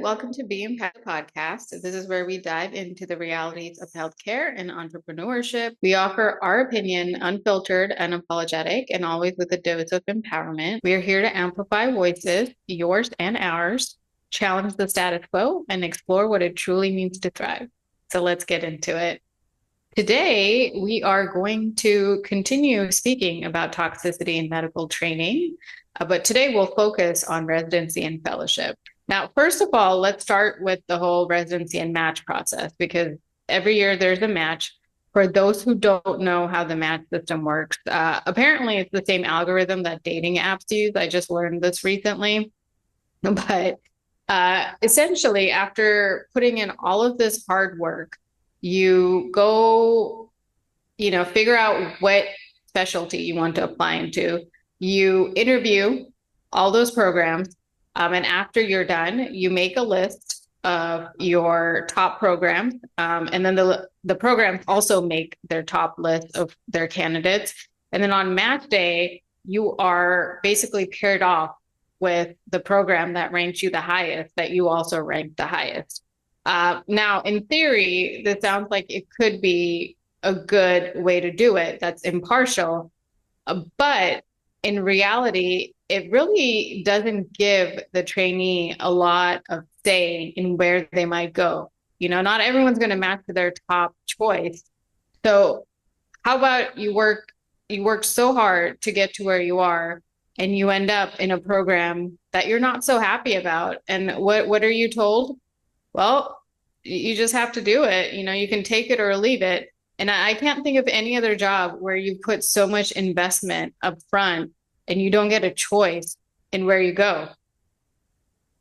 welcome to Be Impact Podcast. This is where we dive into the realities of healthcare and entrepreneurship. We offer our opinion, unfiltered and unapologetic, and always with a dose of empowerment. We are here to amplify voices, yours and ours, challenge the status quo, and explore what it truly means to thrive. So let's get into it. Today, we are going to continue speaking about toxicity in medical training, but today we'll focus on residency and fellowship. Now, first of all, let's start with the whole residency and match process, because every year there's a match. For those who don't know how the match system works, apparently it's the same algorithm that dating apps use. I just learned this recently. But essentially, after putting in all of this hard work, you go, figure out what specialty you want to apply into. You interview all those programs. And after you're done, you make a list of your top programs. And then the programs also make their top list of their candidates. And then on match day, you are basically paired off with the program that ranks you the highest, that you also rank the highest. Now, in theory, this sounds like it could be a good way to do it that's impartial, but in reality, it really doesn't give the trainee a lot of say in where they might go. Not everyone's going to match to their top choice. So how about you work so hard to get to where you are, and you end up in a program that you're not so happy about. And what are you told? Well, you just have to do it. You can take it or leave it. And I can't think of any other job where you put so much investment up front and you don't get a choice in where you go.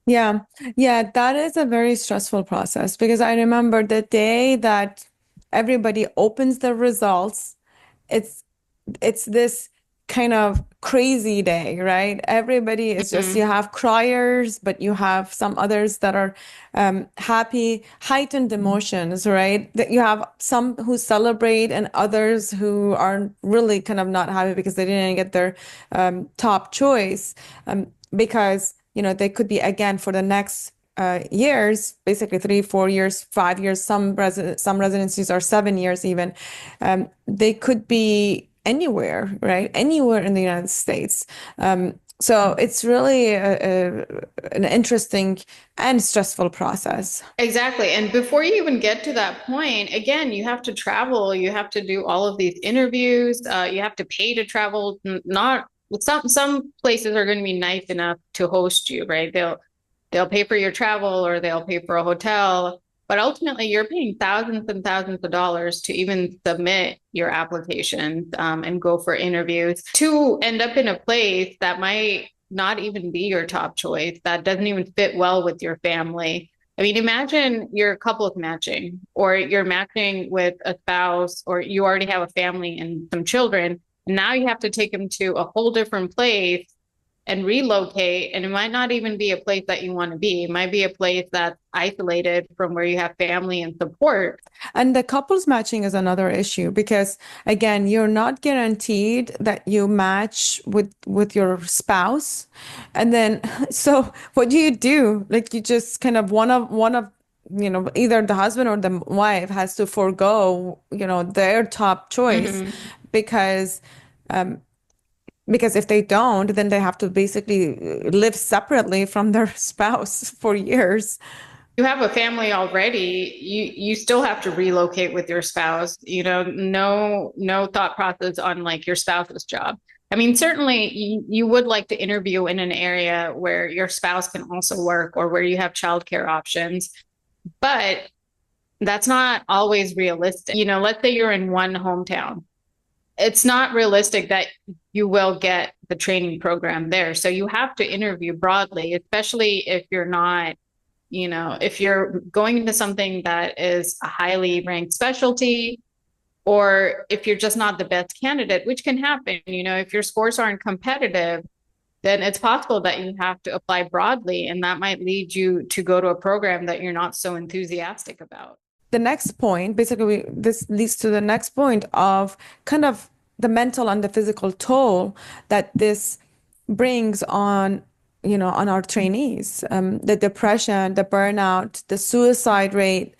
Yeah, that is a very stressful process, because I remember the day that everybody opens the results, it's this kind of crazy day, right? Everybody is just, you have criers, but you have some others that are happy, heightened emotions, right? That you have some who celebrate and others who are really kind of not happy because they didn't get their top choice, because they could be, again, for the next years, basically 3, 4 years, 5 years, some residencies are 7 years even. They could be anywhere, right? Anywhere in the United States. So it's really an interesting and stressful process. Exactly. And before you even get to that point, again, you have to travel. You have to do all of these interviews. You have to pay to travel. Not some places are going to be nice enough to host you, right? They'll pay for your travel, or they'll pay for a hotel. But ultimately, you're paying thousands and thousands of dollars to even submit your applications and go for interviews, to end up in a place that might not even be your top choice, that doesn't even fit well with your family. I mean, imagine you're couples matching, or you're matching with a spouse, or you already have a family and some children. And now you have to take them to a whole different place and relocate. And it might not even be a place that you want to be. It might be a place that's isolated from where you have family and support. And the couples matching is another issue, because again, you're not guaranteed that you match with your spouse. And then, so what do? Like, you just kind of one of either the husband or the wife has to forego, their top choice, because if they don't, then they have to basically live separately from their spouse for years. You have a family already, you still have to relocate with your spouse. No thought process on like your spouse's job. I mean, certainly you would like to interview in an area where your spouse can also work, or where you have childcare options, but that's not always realistic. Let's say you're in one hometown. It's not realistic that you will get the training program there. So you have to interview broadly, especially if you're not, if you're going into something that is a highly ranked specialty, or if you're just not the best candidate, which can happen. If your scores aren't competitive, then it's possible that you have to apply broadly, and that might lead you to go to a program that you're not so enthusiastic about. The next point, basically, this leads to the next point of kind of the mental and the physical toll that this brings on on our trainees. The depression, the burnout, the suicide rate,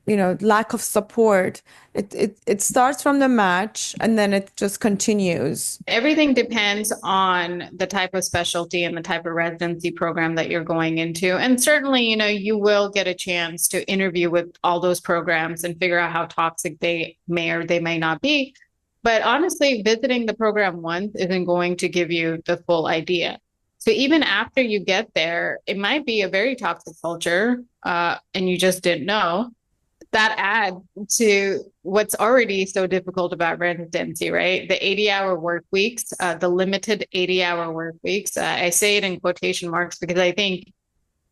lack of support. It starts from the match and then it just continues. Everything depends on the type of specialty and the type of residency program that you're going into. And certainly, you will get a chance to interview with all those programs and figure out how toxic they may or they may not be. But honestly, visiting the program once isn't going to give you the full idea. So even after you get there, it might be a very toxic culture, and you just didn't know that add to what's already so difficult about residency, right? The 80-hour work weeks, the limited 80-hour work weeks. I say it in quotation marks because I think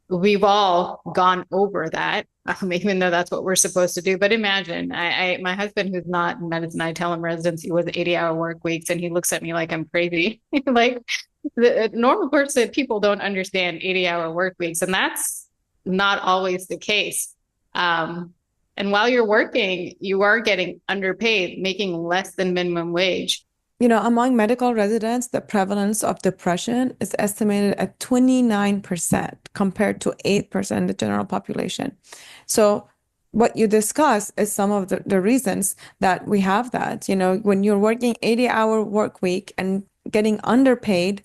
we've all gone over that, even though that's what we're supposed to do. But imagine, my husband, who's not in medicine, I tell him residency was 80-hour work weeks, and he looks at me like I'm crazy. Like the normal person, people don't understand 80-hour work weeks, and that's not always the case. Um, and while you're working, you are getting underpaid, making less than minimum wage. Among medical residents, the prevalence of depression is estimated at 29% compared to 8% in the general population. So, what you discuss is some of the reasons that we have that. When you're working 80-hour work week and getting underpaid,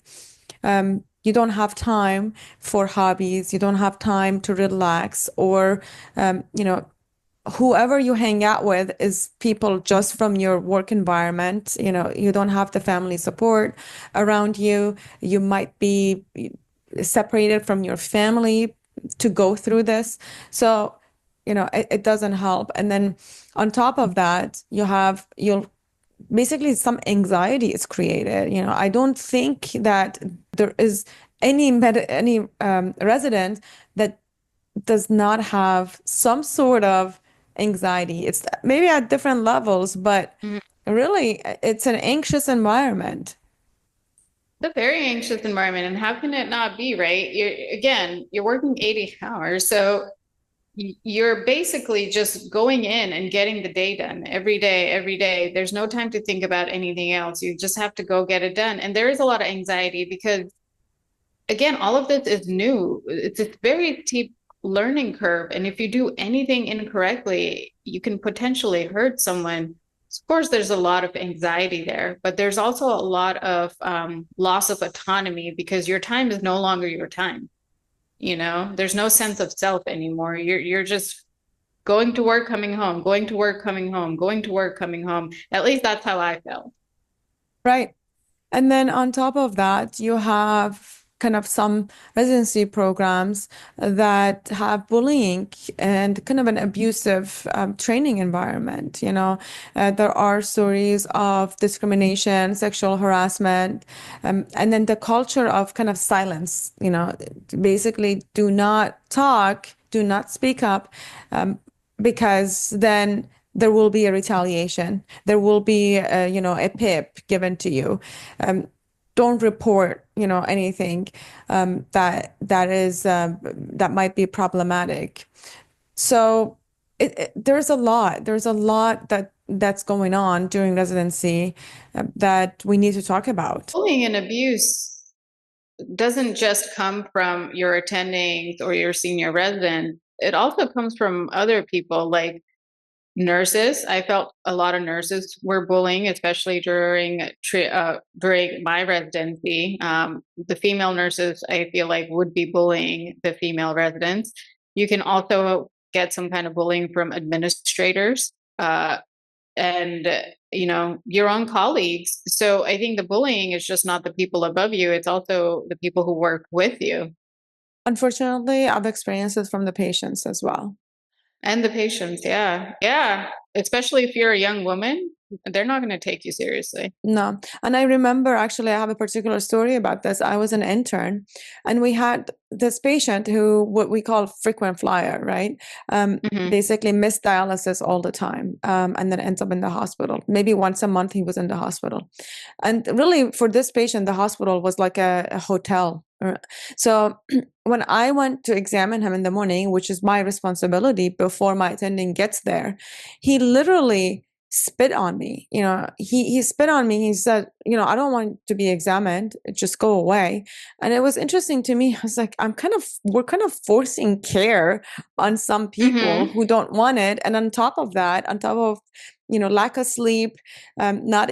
you don't have time for hobbies, you don't have time to relax, or, whoever you hang out with is people just from your work environment. You don't have the family support around you. You might be separated from your family to go through this. So, it doesn't help. And then on top of that, you'll basically some anxiety is created. I don't think that there is any resident that does not have some sort of anxiety. It's maybe at different levels, but Mhm. really, it's an anxious environment. It's a very anxious environment, and how can it not be, right? You're working 80 hours, so you're basically just going in and getting the day done every day, every day. There's no time to think about anything else. You just have to go get it done. And there is a lot of anxiety because, again, all of this is new. It's a very steep learning curve. And if you do anything incorrectly, you can potentially hurt someone. Of course, there's a lot of anxiety there, but there's also a lot of loss of autonomy because your time is no longer your time. There's no sense of self anymore. You're just going to work, coming home, going to work, coming home, going to work, coming home. At least that's how I felt. Right. And then on top of that, you have kind of some residency programs that have bullying and kind of an abusive training environment. There are stories of discrimination, sexual harassment, and then the culture of kind of silence. Basically, do not talk, do not speak up, because then there will be a retaliation. There will be, a PIP given to you. Um, don't report, anything that might be problematic. So there's a lot that's going on during residency that we need to talk about. Bullying and abuse doesn't just come from your attendings or your senior resident. It also comes from other people like nurses. I felt a lot of nurses were bullying, especially during my residency. The female nurses, I feel like, would be bullying the female residents. You can also get some kind of bullying from administrators, and your own colleagues. So I think the bullying is just not the people above you; it's also the people who work with you Unfortunately, I've experienced it from the patients as well. and the patients. Yeah, yeah. Especially if you're a young woman, they're not going to take you seriously. No. And I remember actually, I have a particular story about this. I was an intern and we had this patient who, what we call frequent flyer, right? Hmm. Basically missed dialysis all the time, and then ends up in the hospital. Maybe once a month he was in the hospital. And really, for this patient, the hospital was like a hotel. So when I went to examine him in the morning, which is my responsibility before my attending gets there, he literally spit on me. He spit on me. He said, I don't want to be examined. Just go away. And it was interesting to me. I was like, we're kind of forcing care on some people Hmm. who don't want it. And on top of that, on top of, lack of sleep, not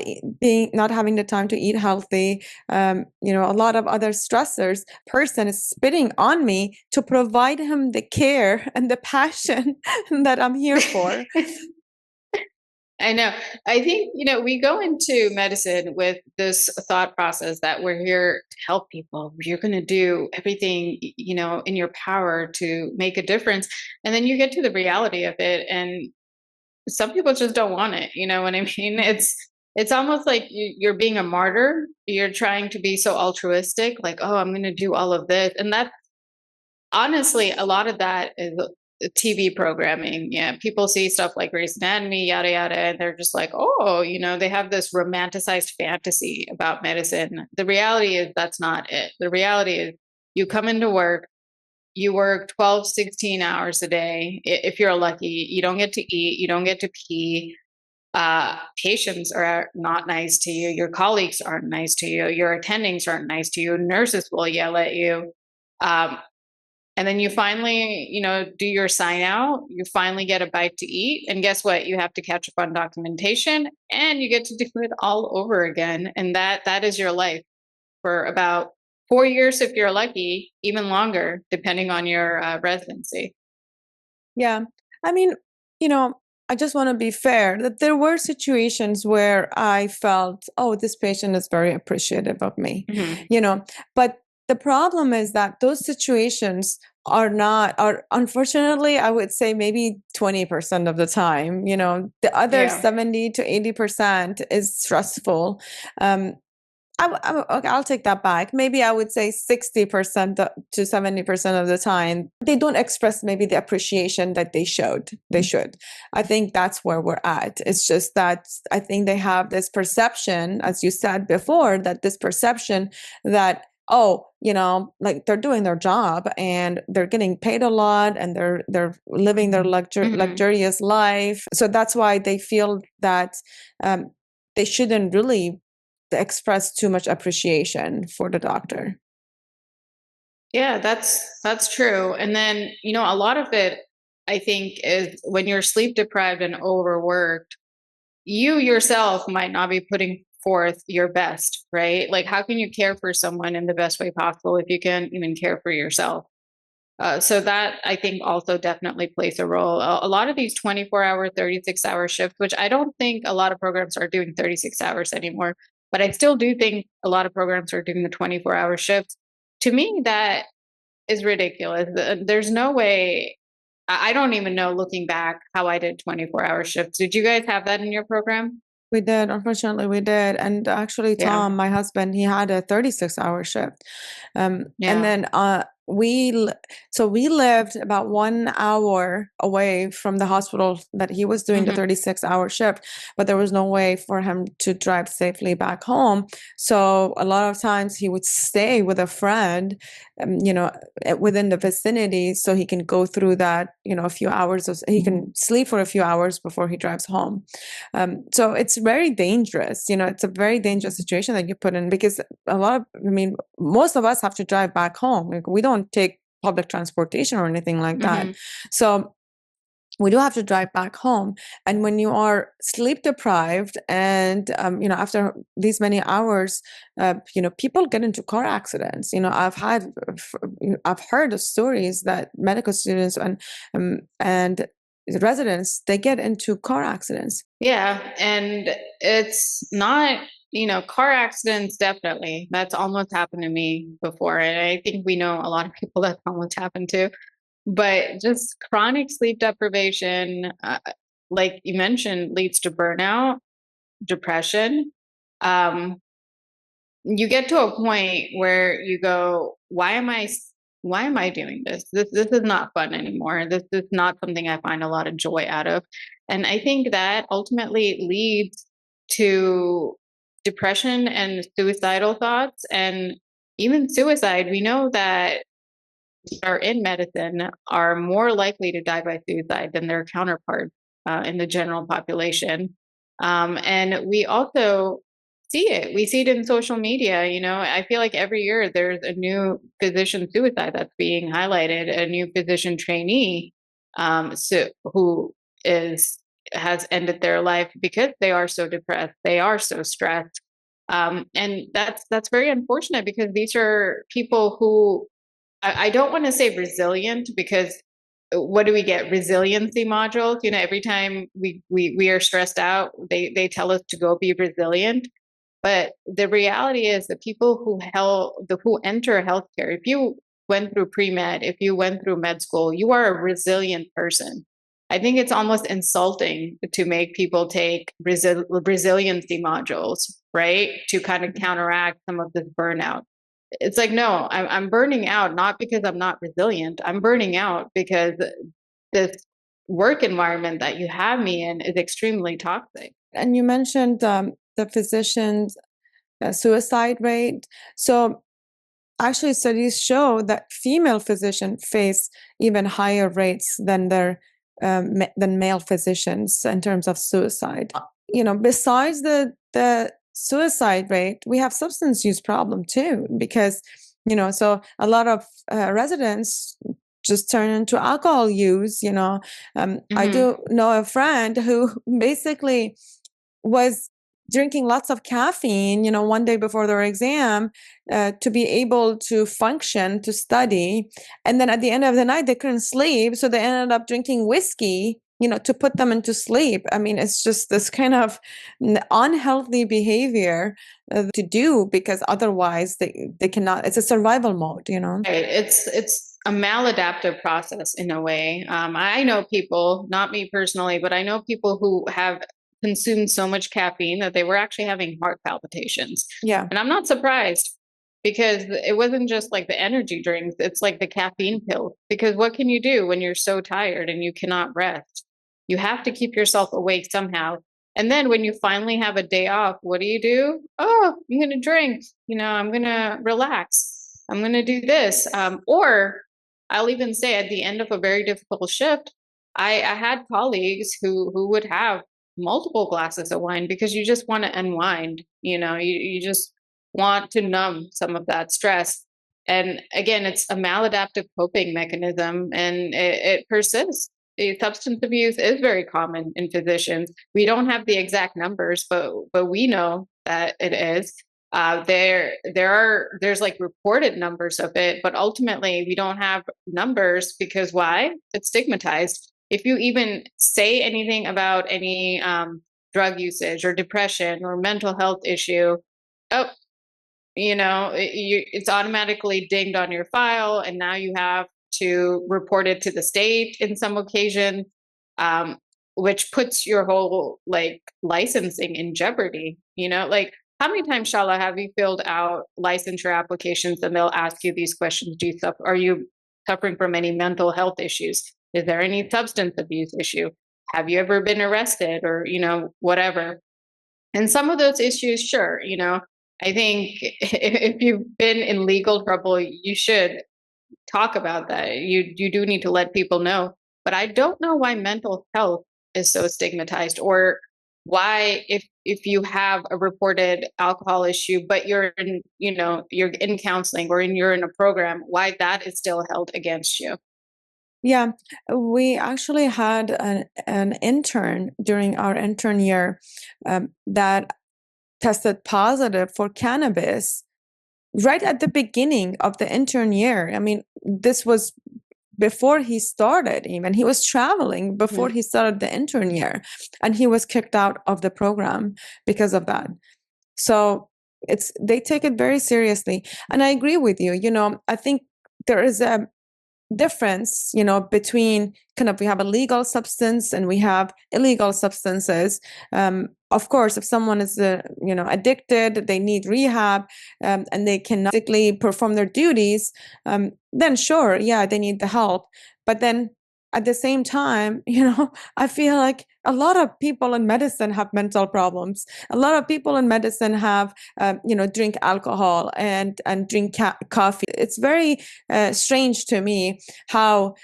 having the time to eat healthy, a lot of other stressors, person is spitting on me to provide him the care and the passion that I'm here for. I know. I think, we go into medicine with this thought process that we're here to help people. You're going to do everything, in your power to make a difference. And then you get to the reality of it. And some people just don't want it. You know what I mean? It's almost like you're being a martyr. You're trying to be so altruistic, like, oh, I'm going to do all of this. And that, honestly, a lot of that is TV programming. Yeah, people see stuff like Grey's Anatomy, yada yada, and they're just like, oh, they have this romanticized fantasy about medicine. The reality is that's not it. The reality is you come into work, you work 12, 16 hours a day. If you're lucky, you don't get to eat, you don't get to pee. Patients are not nice to you. Your colleagues aren't nice to you. Your attendings aren't nice to you. Nurses will yell at you. Um, and then you finally, do your sign out. You finally get a bite to eat. And guess what? You have to catch up on documentation and you get to do it all over again. And that is your life for about 4 years if you're lucky, even longer, depending on your residency. Yeah. I mean, you know, I just want to be fair that there were situations where I felt, oh, this patient is very appreciative of me, Hmm. but the problem is that those situations are unfortunately, I would say maybe 20% of the time, the other Yeah. 70 to 80% is stressful. Um, okay, I'll take that back. Maybe I would say 60% to 70% of the time, they don't express maybe the appreciation that they should. They should. I think that's where we're at. It's just that I think they have this perception, as you said before, that this perception that, oh, like they're doing their job and they're getting paid a lot and they're living their Hmm. luxurious life. So that's why they feel that they shouldn't really express too much appreciation for the doctor. Yeah, that's true. And then, a lot of it, I think, is when you're sleep deprived and overworked, you yourself might not be putting forth your best, right? Like, how can you care for someone in the best way possible if you can't even care for yourself? So that, I think, also definitely plays a role. A lot of these 24-hour, 36-hour shifts, which I don't think a lot of programs are doing 36 hours anymore, but I still do think a lot of programs are doing the 24-hour shifts. To me, that is ridiculous. There's no way. I don't even know, looking back, how I did 24-hour shifts. Did you guys have that in your program? We did, unfortunately, we did. And actually, Yeah. Tom, my husband, he had a 36-hour shift. And Yeah. then so we lived about 1 hour away from the hospital that he was doing the Hmm. 36-hour shift, but there was no way for him to drive safely back home. So a lot of times he would stay with a friend, within the vicinity so he can go through that, a few hours, he can sleep for a few hours before he drives home. So it's very dangerous. It's a very dangerous situation that you put in because I mean, most of us have to drive back home. Like, we don't take public transportation or anything like that. Hmm. So we do have to drive back home. And when you are sleep deprived and, after these many hours, people get into car accidents. I've heard of stories that medical students and residents, they get into car accidents. Yeah. And it's not, car accidents, definitely. That's almost happened to me before. And I think we know a lot of people that's almost happened to. But just chronic sleep deprivation, like you mentioned, leads to burnout, depression. Um, you get to a point where you go, why am I doing this? This is not fun anymore. This is not something I find a lot of joy out of. And I think that ultimately leads to depression and suicidal thoughts, and even suicide. We know that are in medicine are more likely to die by suicide than their counterparts in the general population. And we also see it. We see it in social media. I feel like every year there's a new physician suicide that's being highlighted, a new physician trainee, who is has ended their life because they are so depressed, they are so stressed, and that's very unfortunate because these are people who I don't want to say resilient because what do we get? Resiliency modules. Every time we are stressed out, they tell us to go be resilient. But the reality is the people who enter healthcare, if you went through pre-med, if you went through med school, you are a resilient person. I think it's almost insulting to make people take resiliency modules, right? To kind of counteract some of this burnout. It's like, no, I'm burning out not because I'm not resilient. I'm burning out because this work environment that you have me in is extremely toxic. And you mentioned the physician's suicide rate. So actually, studies show that female physicians face even higher rates than than male physicians in terms of suicide. Besides the suicide rate, we have substance use problem too, because so a lot of residents just turn into alcohol use. I do know a friend who basically was drinking lots of caffeine, one day before their exam, to be able to function, to study. And then at the end of the night, they couldn't sleep. So they ended up drinking whiskey, to put them into sleep. I mean, it's just this kind of unhealthy behavior to do, because otherwise they cannot, it's a survival mode. Right. It's a maladaptive process in a way. I know people, not me personally, but I know people who have consumed so much caffeine that they were actually having heart palpitations. Yeah. And I'm not surprised because it wasn't just like the energy drinks, it's like the caffeine pill. Because what can you do when you're so tired and you cannot rest? You have to keep yourself awake somehow. And then when you finally have a day off, what do? Oh, I'm going to drink. I'm going to relax. I'm going to do this. Or I'll even say at the end of a very difficult shift, I had colleagues who would have multiple glasses of wine because you just want to unwind. You just want to numb some of that stress. And again, it's a maladaptive coping mechanism and it persists. The substance abuse is very common in physicians. We don't have the exact numbers, but we know that it is. There's like reported numbers of it, but ultimately we don't have numbers because why? It's stigmatized. If you even say anything about any drug usage or depression or mental health issue, oh, it's automatically dinged on your file, and now you have to report it to the state in some occasion, um, which puts your whole like licensing in jeopardy. Like how many times, Shala, have you filled out licensure applications and they'll ask you these questions? Are you suffering from any mental health issues? Is there any substance abuse issue? Have you ever been arrested or, whatever? And some of those issues, sure, I think if you've been in legal trouble, you should talk about that. You do need to let people know. But I don't know why mental health is so stigmatized, or why if you have a reported alcohol issue, but you're in counseling or you're in a program, why that is still held against you. Yeah, we actually had an intern during our intern year that tested positive for cannabis right at the beginning of the intern year. I mean, this was before he started, even. He was traveling before he started the intern year, and he was kicked out of the program because of that. So they take it very seriously. And I agree with you. I think there is a difference, between kind of, we have a legal substance and we have illegal substances. Of course, if someone is, addicted, they need rehab, and they cannot physically perform their duties, then sure, yeah, they need the help. But then at the same time, I feel like a lot of people in medicine have mental problems. A lot of people in medicine have, drink alcohol and drink coffee. It's very strange to me how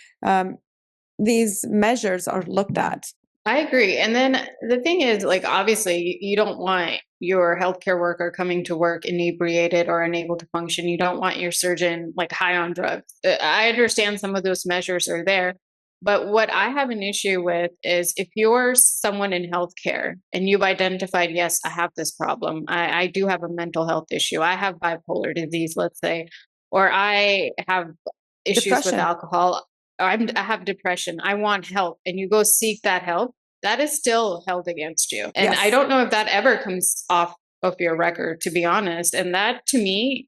these measures are looked at. I agree. And then the thing is, like, obviously, you don't want your healthcare worker coming to work inebriated or unable to function. You don't want your surgeon like high on drugs. I understand some of those measures are there. But what I have an issue with is if you're someone in healthcare and you've identified, yes, I have this problem. I do have a mental health issue. I have bipolar disease, let's say, or I have issues with Depression. alcohol. I have depression. I want help. And you go seek that help, that is still held against you. And I Yes. don't know if that ever comes off of your record, to be honest. And that to me,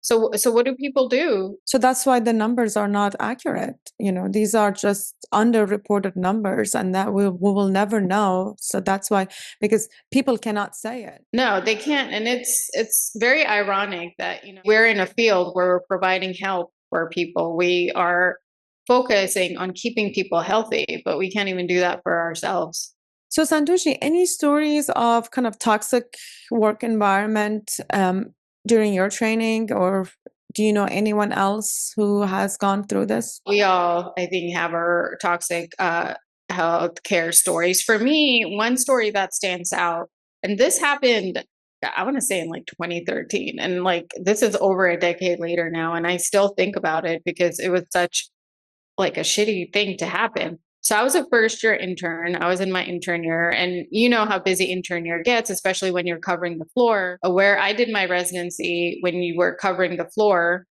so what do people do? So that's why the numbers are not accurate. These are just underreported numbers, and that we will never know. So that's why, because people cannot say it. No, they can't. And it's very ironic that, we're in a field where we're providing help for people. We are focusing on keeping people healthy, but we can't even do that for ourselves. So Santoshi, any stories of kind of toxic work environment during your training, or do you know anyone else who has gone through this? We all, I think, have our toxic healthcare stories. For me, one story that stands out, and this happened, I want to say in like 2013, and like this is over a decade later now, and I still think about it because it was such like a shitty thing to happen. So I was a first year intern. I was in my intern year, and you know how busy intern year gets, especially when you're covering the floor. Where I did my residency, when you were covering the floor,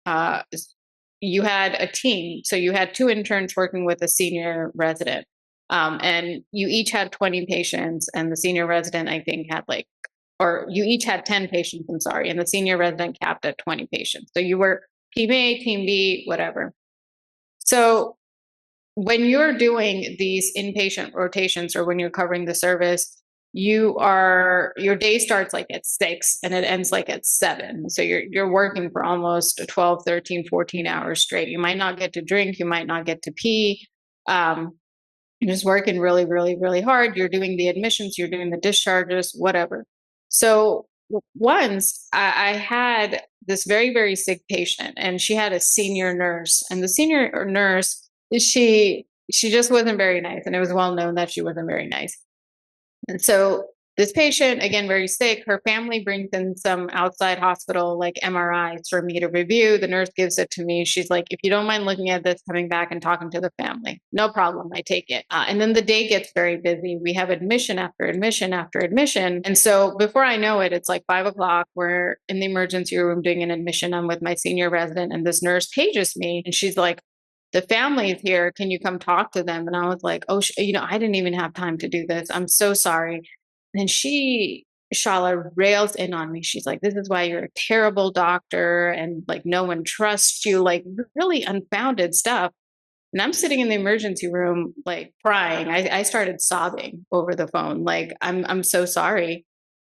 you had a team. So you had two interns working with a senior resident, and you each had 20 patients, and the senior resident, I think, had like, or you each had 10 patients. I'm sorry, and the senior resident capped at 20 patients. So you were team A, team B, whatever. So when you're doing these inpatient rotations or when you're covering the service, your day starts like at 6 and it ends like at 7. So you're working for almost 12, 13, 14 hours straight. You might not get to drink, you might not get to pee. You're just working really, really, really hard. You're doing the admissions, you're doing the discharges, whatever. So once I had this very, very sick patient, and she had a senior nurse, and the senior nurse, she just wasn't very nice, and it was well known that she wasn't very nice. And so this patient, again, very sick, her family brings in some outside hospital like MRIs for me to review. The nurse gives it to me. She's like, if you don't mind looking at this, coming back and talking to the family, no problem. I take it. And then the day gets very busy. We have admission after admission after admission. And so before I know it, it's like 5 o'clock. We're in the emergency room doing an admission. I'm with my senior resident, and this nurse pages me, and she's like, the family is here. Can you come talk to them? And I was like, oh, I didn't even have time to do this. I'm so sorry. And Shala rails in on me. She's like, this is why you're a terrible doctor. And like, no one trusts you, like really unfounded stuff. And I'm sitting in the emergency room, like crying. I started sobbing over the phone. Like, I'm so sorry.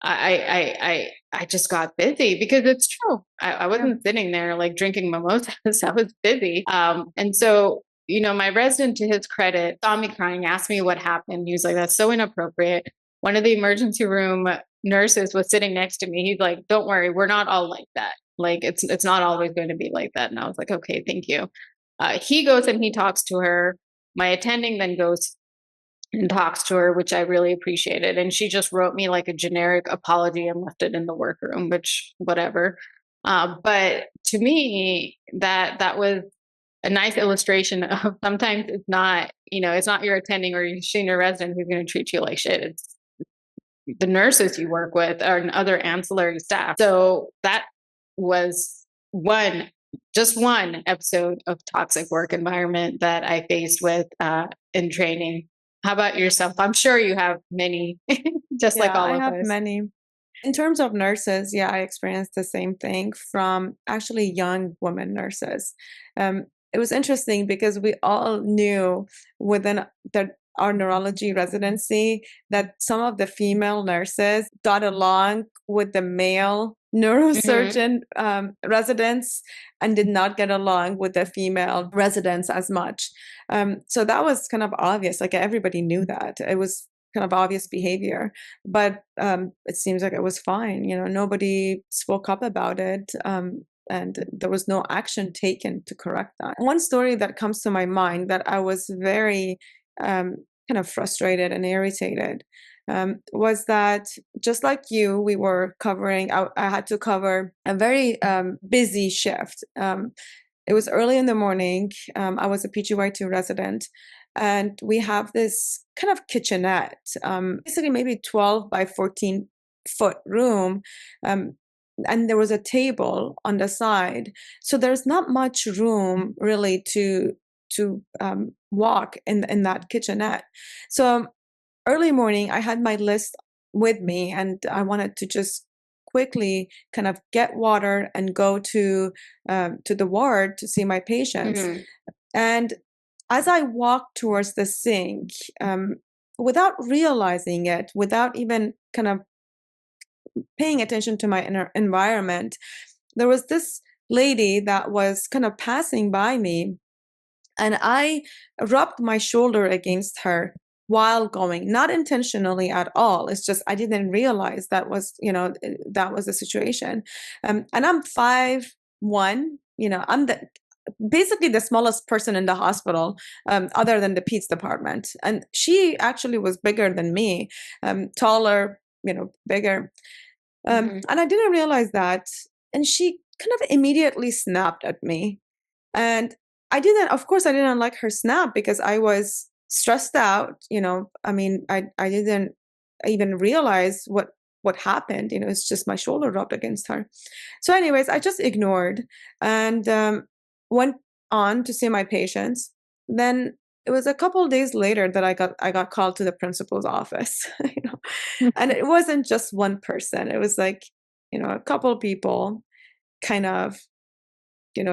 I just got busy because it's true. I Yeah. wasn't sitting there like drinking mimosas. I was busy. And so, my resident, to his credit, saw me crying, asked me what happened. He was like, that's so inappropriate. One of the emergency room nurses was sitting next to me. He's like, don't worry, we're not all like that. Like it's not always going to be like that. And I was like, okay, thank you. He goes and he talks to her. My attending then goes and talks to her, which I really appreciated. And she just wrote me like a generic apology and left it in the workroom, which whatever. But to me, that was a nice illustration of sometimes it's not your attending or your senior resident who's going to treat you like shit. It's the nurses you work with and other ancillary staff. So that was just one episode of toxic work environment that I faced with in training. How about yourself? I'm sure you have many, just like Yeah, all I of have us. many. In terms of nurses, yeah, I experienced the same thing from actually young women nurses. It was interesting because we all knew within our neurology residency that some of the female nurses got along with the male neurosurgeon residents and did not get along with the female residents as much. So that was kind of obvious. Like everybody knew that. It was kind of obvious behavior, but it seems like it was fine. Nobody spoke up about it, and there was no action taken to correct that. One story that comes to my mind that I was very kind of frustrated and irritated was that just like you, we were covering, I had to cover a very busy shift. It was early in the morning. I was a PGY2 resident, and we have this kind of kitchenette, basically maybe 12 by 14-foot room. And there was a table on the side. So there's not much room really to walk in that kitchenette. So early morning, I had my list with me, and I wanted to just quickly kind of get water and go to the ward to see my patients. Mm-hmm. And as I walked towards the sink, without realizing it, without even kind of paying attention to my inner environment, there was this lady that was kind of passing by me, and I rubbed my shoulder against her while going, not intentionally at all. It's just I didn't realize that was, that was the situation. And I'm 5'1", I'm basically the smallest person in the hospital, other than the peds department. And she actually was bigger than me, taller, bigger. Mm-hmm. And I didn't realize that. And she kind of immediately snapped at me. And of course, I didn't like her snap because I was stressed out. I mean, I didn't even realize what happened. It's just my shoulder rubbed against her. So, anyways, I just ignored and went on to see my patients. Then it was a couple of days later that I got called to the principal's office. And it wasn't just one person. It was like, a couple of people kind of,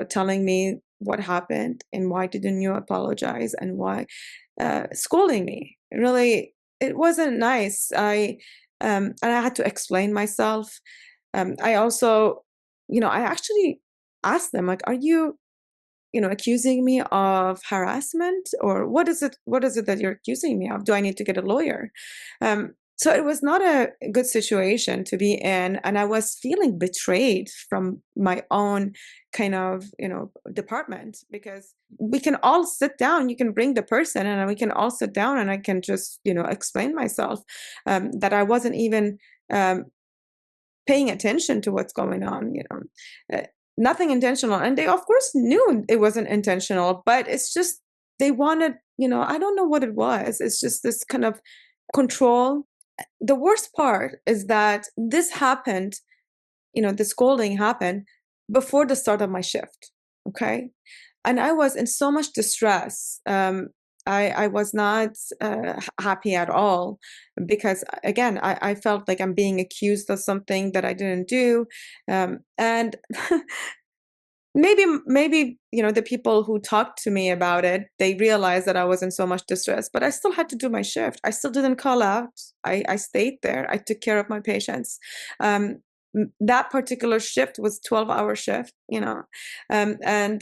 telling me what happened and why didn't you apologize and why scolding me. Really, it wasn't nice. And I had to explain myself. I also, I actually asked them, like, are you, accusing me of harassment, or what is it that you're accusing me of? Do I need to get a lawyer? So it was not a good situation to be in, and I was feeling betrayed from my own kind of, department, because we can all sit down. You can bring the person, and we can all sit down, and I can just, explain myself, that I wasn't even paying attention to what's going on. Nothing intentional, and they of course knew it wasn't intentional, but it's just they wanted, I don't know what it was. It's just this kind of control. The worst part is that this happened, the scolding happened before the start of my shift. Okay. And I was in so much distress. I was not happy at all, because again, I felt like I'm being accused of something that I didn't do. And maybe the people who talked to me about it, they realized that I was in so much distress, but I still had to do my shift. I still didn't call out. I stayed there. I took care of my patients. That particular shift was 12-hour shift, and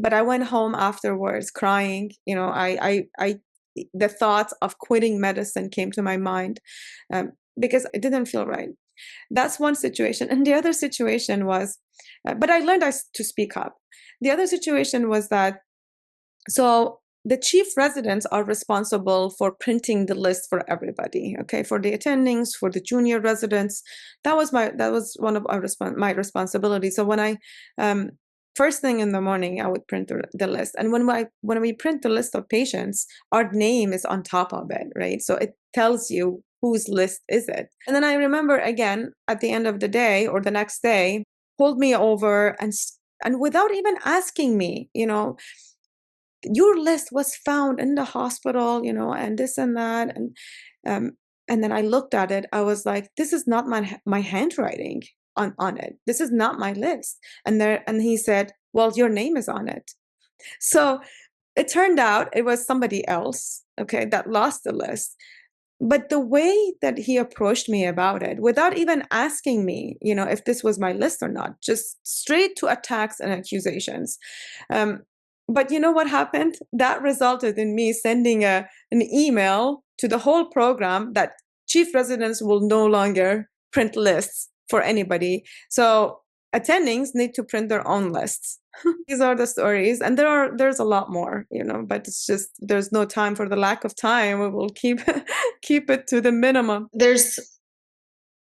but I went home afterwards crying. The thoughts of quitting medicine came to my mind, because it didn't feel right. That's one situation. And the other situation was, but I learned to speak up. The other situation was that, so the chief residents are responsible for printing the list for everybody, okay, for the attendings, for the junior residents. That was one of my responsibilities. So when I first thing in the morning, I would print the list, and when we print the list of patients, our name is on top of it, right? So it tells you whose list is it. And then I remember again at the end of the day or the next day, pulled me over and without even asking me, your list was found in the hospital, and this and that. And then I looked at it. I was like, this is not my handwriting on it. This is not my list. And he said, well, your name is on it. So it turned out it was somebody else, okay, that lost the list. But the way that he approached me about it, without even asking me, if this was my list or not, just straight to attacks and accusations. But you know what happened? That resulted in me sending an email to the whole program that chief residents will no longer print lists for anybody. So attendings need to print their own lists. These are the stories, and there's a lot more, but it's just there's no time for the lack of time. We will keep keep it to the minimum. There's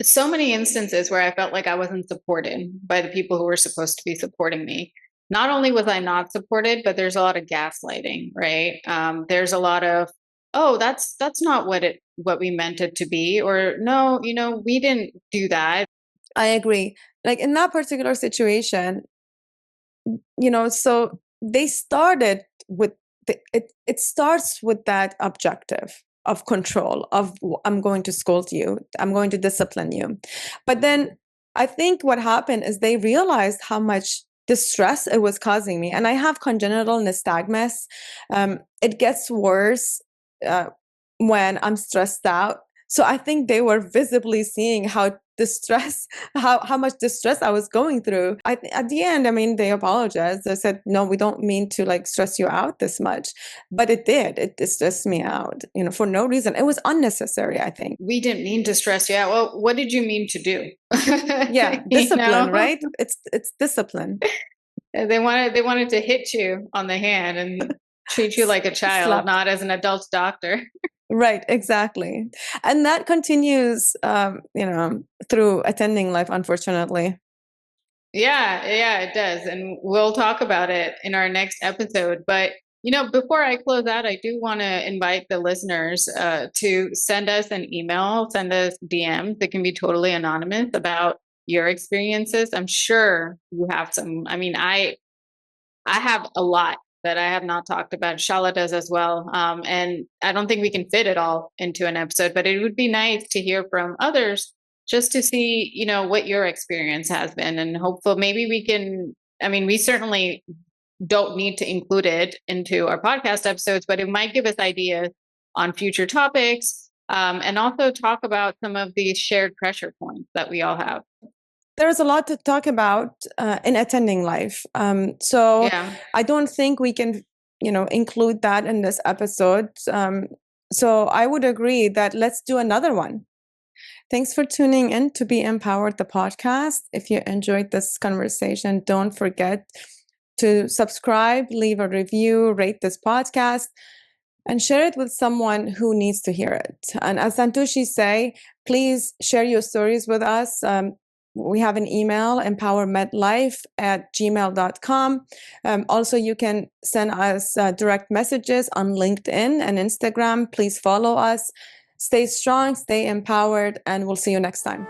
so many instances where I felt like I wasn't supported by the people who were supposed to be supporting me. Not only was I not supported, but there's a lot of gaslighting, right? There's a lot of, oh, that's not what we meant it to be, or no, we didn't do that. I agree. Like in that particular situation, so they started with it starts with that objective of control of I'm going to scold you, I'm going to discipline you. But then I think what happened is they realized how much distress it was causing me. And I have congenital nystagmus. It gets worse when I'm stressed out. So I think they were visibly seeing how distress, how much distress I was going through. At the end, I mean, they apologized. They said, "No, we don't mean to like stress you out this much," but it did. It stressed me out, for no reason. It was unnecessary. I think. We didn't mean to stress you out. Well, what did you mean to do? Yeah, discipline, right? It's discipline. They wanted to hit you on the hand and treat you like a child, Slap. not as an adult doctor. Right, exactly. And that continues, through attending life, unfortunately. Yeah, it does. And we'll talk about it in our next episode. But, before I close out, I do want to invite the listeners to send us an email, send us DMs that can be totally anonymous about your experiences. I'm sure you have some. I mean, I have a lot that I have not talked about. Shala does as well. And I don't think we can fit it all into an episode, but it would be nice to hear from others just to see, what your experience has been. And hopefully maybe we can, I mean, we certainly don't need to include it into our podcast episodes, but it might give us ideas on future topics, and also talk about some of these shared pressure points that we all have. There's a lot to talk about in attending life. So Yeah. I don't think we can, include that in this episode. So I would agree that let's do another one. Thanks for tuning in to Be Empowered, the podcast. If you enjoyed this conversation, don't forget to subscribe, leave a review, rate this podcast, and share it with someone who needs to hear it. And as Santoshi say, please share your stories with us. We have an email, empowermedlife@gmail.com. Also, you can send us direct messages on LinkedIn and Instagram. Please follow us. Stay strong, stay empowered, and we'll see you next time.